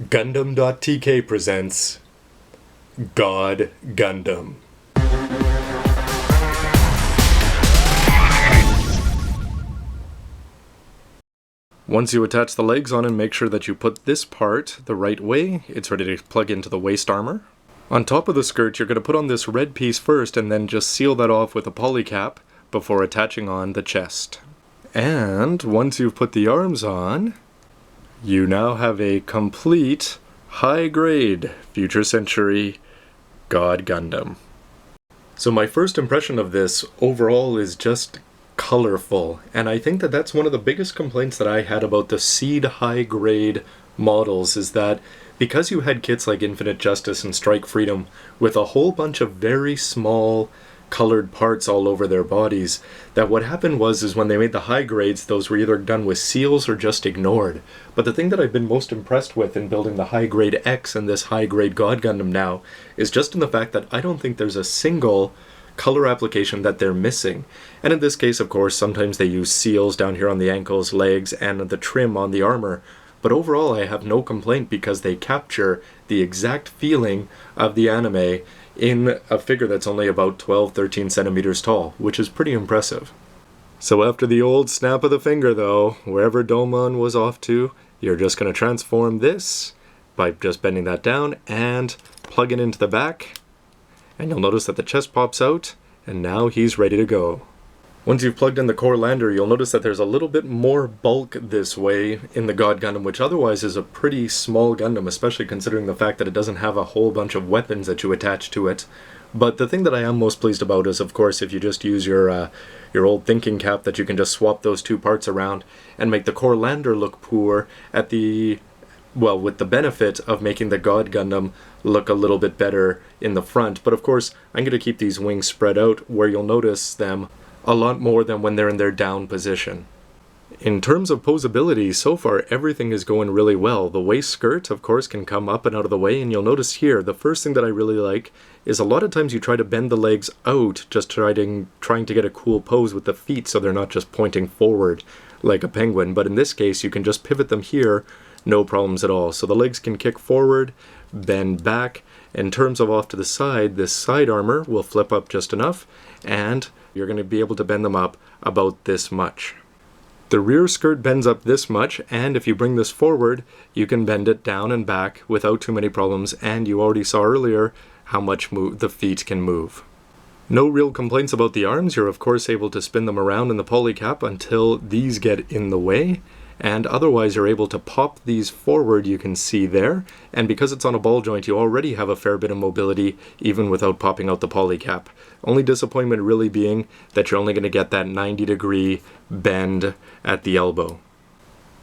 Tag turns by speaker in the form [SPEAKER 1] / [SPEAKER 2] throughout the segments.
[SPEAKER 1] Gundam.tk presents God Gundam. Once you attach the legs on and make sure that you put this part the right way, it's ready to plug into the waist armor. On top of the skirt, you're going to put on this red piece first and then just seal that off with a polycap before attaching on the chest. And once you've put the arms on, you now have a complete, high-grade, future century God Gundam. So my first impression of this overall is just colorful, and I think that that's one of the biggest complaints that I had about the seed high-grade models, is that because you had kits like Infinite Justice and Strike Freedom with a whole bunch of very small colored parts all over their bodies, that what happened was when they made the high grades, those were either done with seals or just ignored. But the thing that I've been most impressed with in building the high grade X and this high grade God Gundam now is just in the fact that I don't think there's a single color application that they're missing. And in this case, of course, sometimes they use seals down here on the ankles, legs, and the trim on the armor. But overall, I have no complaint because they capture the exact feeling of the anime in a figure that's only about 12-13 centimeters tall, which is pretty impressive. So after the old snap of the finger though, wherever Domon was off to, you're just going to transform this by just bending that down and plug it into the back, and you'll notice that the chest pops out, and now he's ready to go. Once you've plugged in the core lander, you'll notice that there's a little bit more bulk this way in the God Gundam, which otherwise is a pretty small Gundam, especially considering the fact that it doesn't have a whole bunch of weapons that you attach to it. But the thing that I am most pleased about is, of course, if you just use your old thinking cap, that you can just swap those two parts around and make the core lander look poor at the, well, with the benefit of making the God Gundam look a little bit better in the front. But of course, I'm going to keep these wings spread out where you'll notice them a lot more than when they're in their down position. In terms of posability, so far everything is going really well. The waist skirt, of course, can come up and out of the way, and you'll notice here, the first thing that I really like is a lot of times you try to bend the legs out, just trying to get a cool pose with the feet so they're not just pointing forward like a penguin. But in this case, you can just pivot them here, no problems at all. So the legs can kick forward, bend back. In terms of off to the side, this side armor will flip up just enough, and you're going to be able to bend them up about this much. The rear skirt bends up this much, and if you bring this forward, you can bend it down and back without too many problems, and you already saw earlier how much the feet can move. No real complaints about the arms. You're of course able to spin them around in the polycap until these get in the way, and otherwise you're able to pop these forward, you can see there, and because it's on a ball joint you already have a fair bit of mobility even without popping out the polycap. Only disappointment really being that you're only going to get that 90-degree bend at the elbow.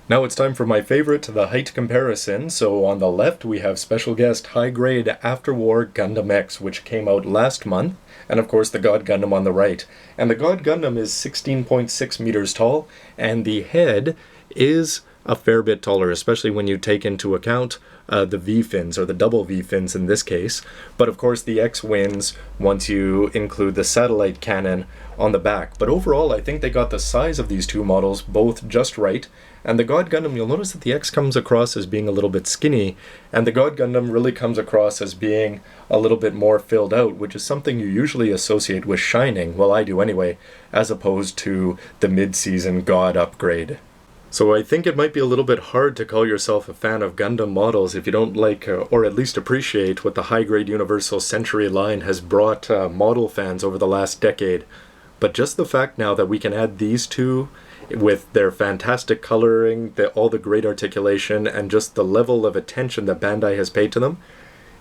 [SPEAKER 1] Now it's time for my favorite, the height comparison. So on the left we have special guest high-grade after-war Gundam X, which came out last month, and of course the God Gundam on the right. And the God Gundam is 16.6 meters tall, and the head is a fair bit taller, especially when you take into account the V-fins, or the double V-fins in this case. But of course the X wins once you include the satellite cannon on the back. But overall I think they got the size of these two models both just right. And the God Gundam, you'll notice that the X comes across as being a little bit skinny, and the God Gundam really comes across as being a little bit more filled out, which is something you usually associate with Shining, well I do anyway, as opposed to the mid-season God upgrade. So I think it might be a little bit hard to call yourself a fan of Gundam models if you don't like, or at least appreciate, what the high-grade Universal Century line has brought model fans over the last decade. But just the fact now that we can add these two with their fantastic coloring, all the great articulation, and just the level of attention that Bandai has paid to them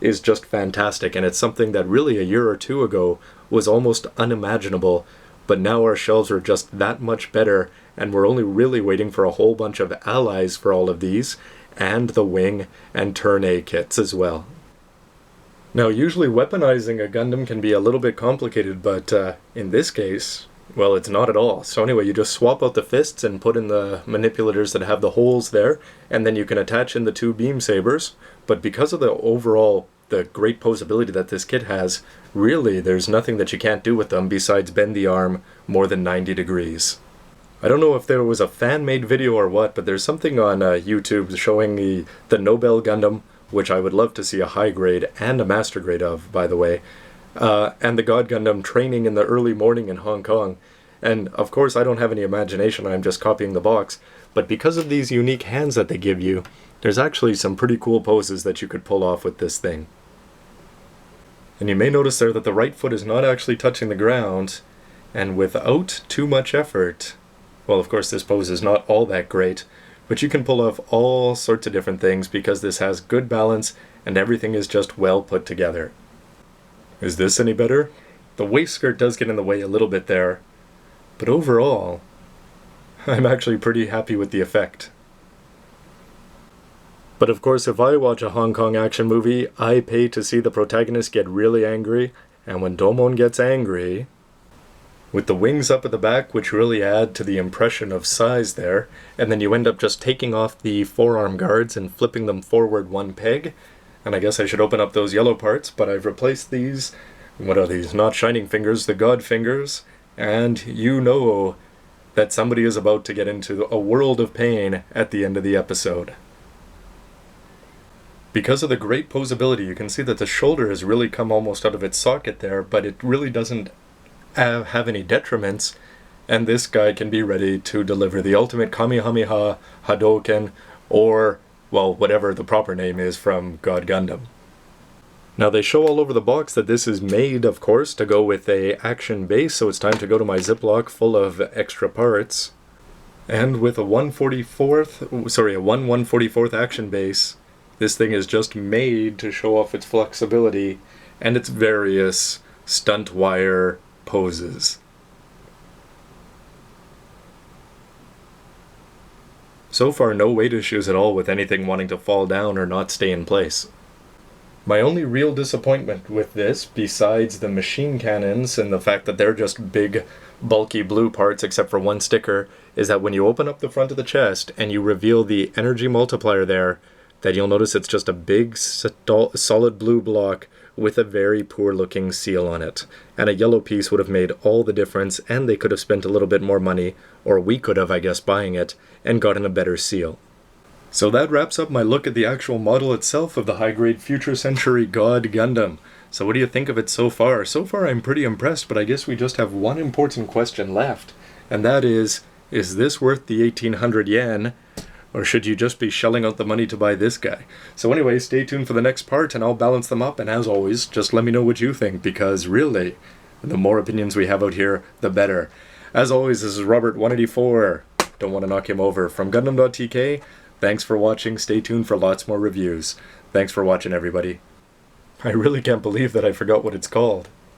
[SPEAKER 1] is just fantastic. And it's something that really a year or two ago was almost unimaginable. But now our shelves are just that much better, and we're only really waiting for a whole bunch of allies for all of these, and the wing and turn A kits as well. Now usually weaponizing a Gundam can be a little bit complicated, but in this case, well, it's not at all. So anyway, you just swap out the fists and put in the manipulators that have the holes there, and then you can attach in the two beam sabers. But because of the great posability that this kit has, really there's nothing that you can't do with them besides bend the arm more than 90 degrees. I don't know if there was a fan-made video or what, but there's something on YouTube showing the Nobel Gundam, which I would love to see a high grade and a master grade of, by the way, and the God Gundam training in the early morning in Hong Kong. And of course I don't have any imagination, I'm just copying the box, but because of these unique hands that they give you, there's actually some pretty cool poses that you could pull off with this thing. And you may notice there that the right foot is not actually touching the ground, and without too much effort, well, of course this pose is not all that great, but you can pull off all sorts of different things because this has good balance and everything is just well put together. Is this any better? The waist skirt does get in the way a little bit there, but overall, I'm actually pretty happy with the effect. But of course, if I watch a Hong Kong action movie, I pay to see the protagonist get really angry, and when Domon gets angry, with the wings up at the back, which really add to the impression of size there, and then you end up just taking off the forearm guards and flipping them forward one peg, and I guess I should open up those yellow parts, but I've replaced these, what are these, not shining fingers, the God fingers, and you know that somebody is about to get into a world of pain at the end of the episode. Because of the great posability, you can see that the shoulder has really come almost out of its socket there, but it really doesn't have any detriments, and this guy can be ready to deliver the ultimate Kamehameha, Hadouken, or, well, whatever the proper name is from God Gundam. Now they show all over the box that this is made, of course, to go with a action base, so it's time to go to my Ziploc full of extra parts. And with a 1/144th action base, this thing is just made to show off its flexibility and its various stunt wire poses. So far, no weight issues at all with anything wanting to fall down or not stay in place. My only real disappointment with this, besides the machine cannons and the fact that they're just big, bulky blue parts except for one sticker, is that when you open up the front of the chest and you reveal the energy multiplier there, that you'll notice it's just a big solid blue block with a very poor looking seal on it. And a yellow piece would have made all the difference, and they could have spent a little bit more money, or we could have, I guess, buying it, and gotten a better seal. So that wraps up my look at the actual model itself of the high-grade Future Century God Gundam. So what do you think of it so far? So far I'm pretty impressed, but I guess we just have one important question left, and that is this worth the 1800 yen? Or should you just be shelling out the money to buy this guy? So anyway, stay tuned for the next part and I'll balance them up, and as always, just let me know what you think, because really, the more opinions we have out here, the better. As always, this is Robert184, don't want to knock him over, from gundam.tk. Thanks for watching, stay tuned for lots more reviews. Thanks for watching, everybody. I really can't believe that I forgot what it's called.